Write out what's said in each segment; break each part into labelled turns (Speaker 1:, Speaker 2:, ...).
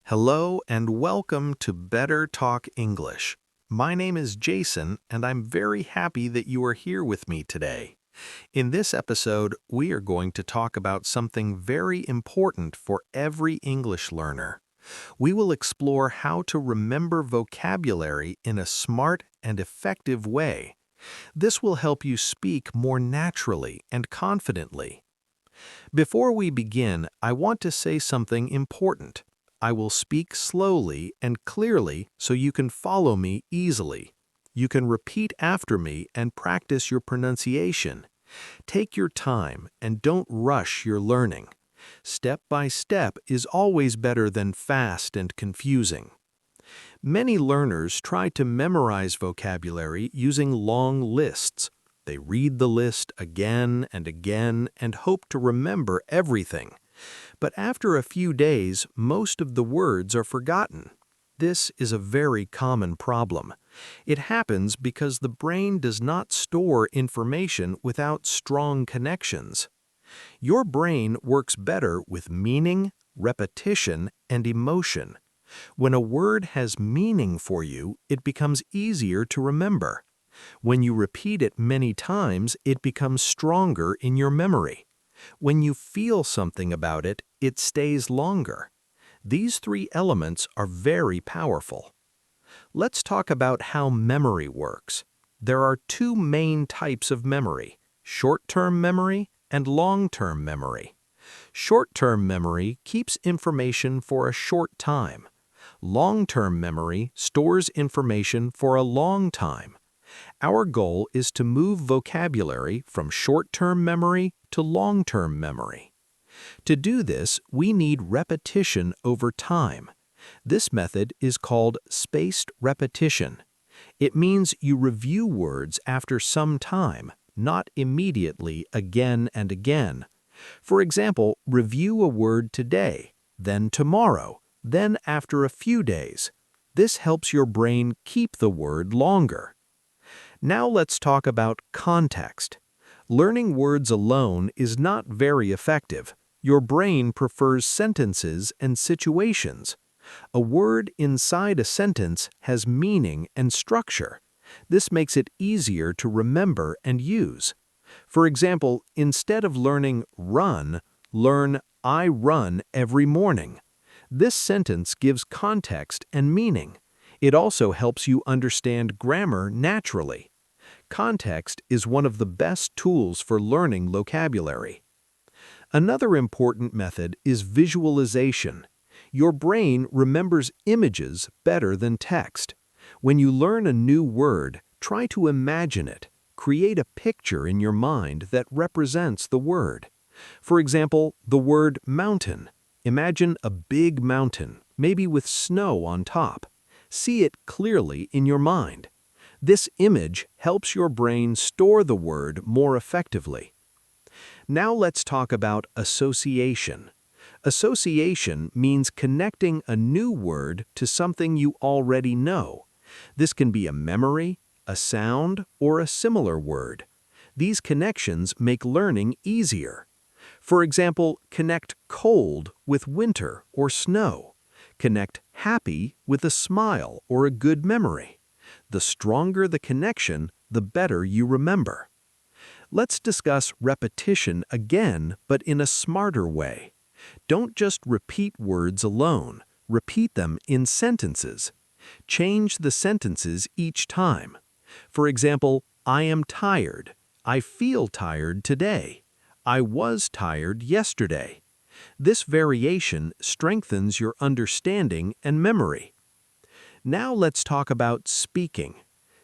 Speaker 1: Hello and welcome to Better Talk English. My name is Jason and I'm very happy that you are here with me today. In this episode, we are going to talk about something very important for every English learner. We will explore how to remember vocabulary in a smart and effective way. This will help you speak more naturally and confidently. Before we begin, I want to say something important. I will speak slowly and clearly so you can follow me easily. You can repeat after me and practice your pronunciation. Take your time and don't rush your learning. Step by step is always better than fast and confusing. Many learners try to memorize vocabulary using long lists. They read the list again and again and hope to remember everything. But after a few days, most of the words are forgotten. This is a very common problem. It happens because the brain does not store information without strong connections. Your brain works better with meaning, repetition, and emotion. When a word has meaning for you, it becomes easier to remember. When you repeat it many times, it becomes stronger in your memory. When you feel something about it, it stays longer. These three elements are very powerful. Let's talk about how memory works. There are two main types of memory: short-term memory and long-term memory. Short-term memory keeps information for a short time. Long-term memory stores information for a long time. Our goal is to move vocabulary from short-term memory to long-term memory. To do this, we need repetition over time. This method is called spaced repetition. It means you review words after some time, not immediately again and again. For example, review a word today, then tomorrow, then after a few days. This helps your brain keep the word longer. Now let's talk about context. Learning words alone is not very effective. Your brain prefers sentences and situations. A word inside a sentence has meaning and structure. This makes it easier to remember and use. For example, instead of learning run, learn I run every morning. This sentence gives context and meaning. It also helps you understand grammar naturally. Context is one of the best tools for learning vocabulary. Another important method is visualization. Your brain remembers images better than text. When you learn a new word, try to imagine it. Create a picture in your mind that represents the word. For example, the word mountain. Imagine a big mountain, maybe with snow on top. See it clearly in your mind. This image helps your brain store the word more effectively. Now let's talk about association. Association means connecting a new word to something you already know. This can be a memory, a sound, or a similar word. These connections make learning easier. For example, connect cold with winter or snow. Connect happy with a smile or a good memory. The stronger the connection, the better you remember. Let's discuss repetition again, but in a smarter way. Don't just repeat words alone. Repeat them in sentences. Change the sentences each time. For example, I am tired. I feel tired today. I was tired yesterday. This variation strengthens your understanding and memory. Now let's talk about speaking.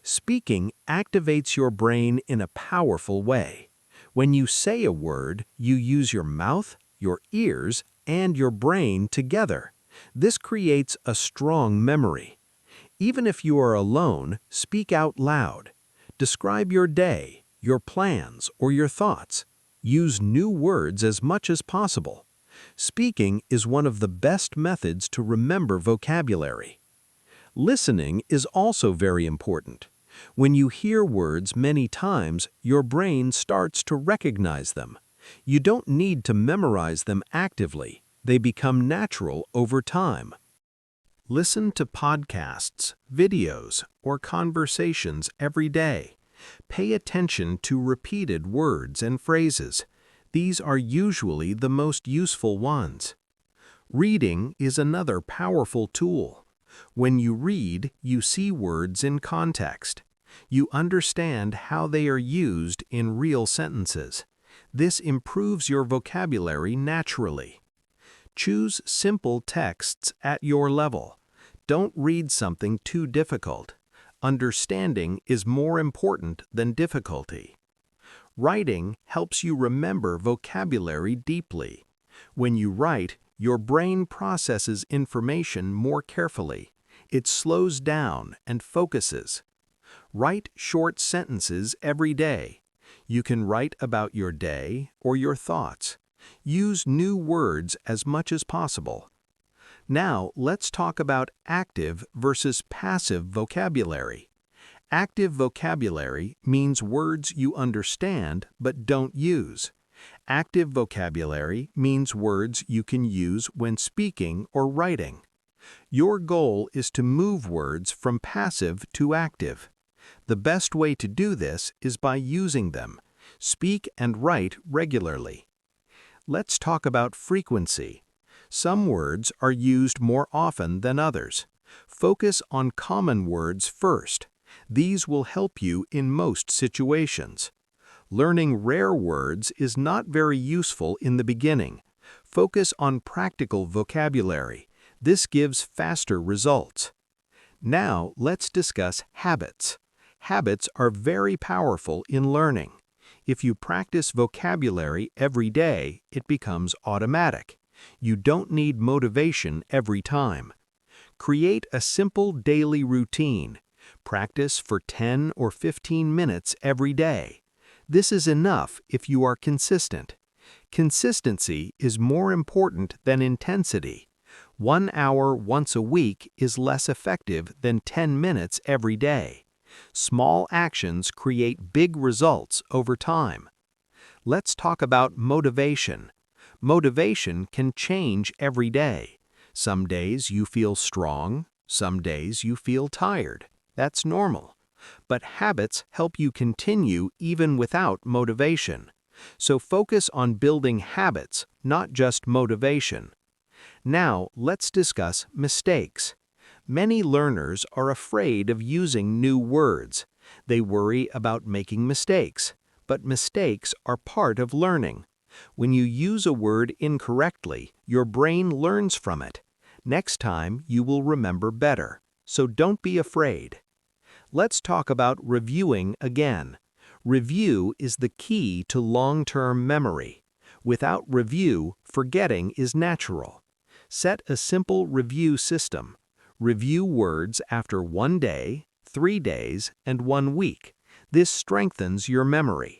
Speaker 1: Speaking activates your brain in a powerful way. When you say a word, you use your mouth, your ears, and your brain together. This creates a strong memory. Even if you are alone, speak out loud. Describe your day, your plans, or your thoughts. Use new words as much as possible. Speaking is one of the best methods to remember vocabulary. Listening is also very important. When you hear words many times, your brain starts to recognize them. You don't need to memorize them actively. They become natural over time. Listen to podcasts, videos, or conversations every day. Pay attention to repeated words and phrases. These are usually the most useful ones. Reading is another powerful tool. When you read, you see words in context. You understand how they are used in real sentences. This improves your vocabulary naturally. Choose simple texts at your level. Don't read something too difficult. Understanding is more important than difficulty. Writing helps you remember vocabulary deeply. When you write, your brain processes information more carefully. It slows down and focuses. Write short sentences every day. You can write about your day or your thoughts. Use new words as much as possible. Now, let's talk about active versus passive vocabulary. Active vocabulary means words you understand but don't use. Active vocabulary means words you can use when speaking or writing. Your goal is to move words from passive to active. The best way to do this is by using them. Speak and write regularly. Let's talk about frequency. Some words are used more often than others. Focus on common words first. These will help you in most situations. Learning rare words is not very useful in the beginning. Focus on practical vocabulary. This gives faster results. Now, let's discuss habits. Habits are very powerful in learning. If you practice vocabulary every day, it becomes automatic. You don't need motivation every time. Create a simple daily routine. Practice for 10 or 15 minutes every day. This is enough if you are consistent. Consistency is more important than intensity. 1 hour once a week is less effective than 10 minutes every day. Small actions create big results over time. Let's talk about motivation. Motivation can change every day. Some days you feel strong, some days you feel tired. That's normal. But habits help you continue even without motivation. So focus on building habits, not just motivation. Now, let's discuss mistakes. Many learners are afraid of using new words. They worry about making mistakes, but mistakes are part of learning. When you use a word incorrectly, your brain learns from it. Next time, you will remember better, so don't be afraid. Let's talk about reviewing again. Review is the key to long-term memory. Without review, forgetting is natural. Set a simple review system. Review words after 1 day, 3 days, and 1 week. This strengthens your memory.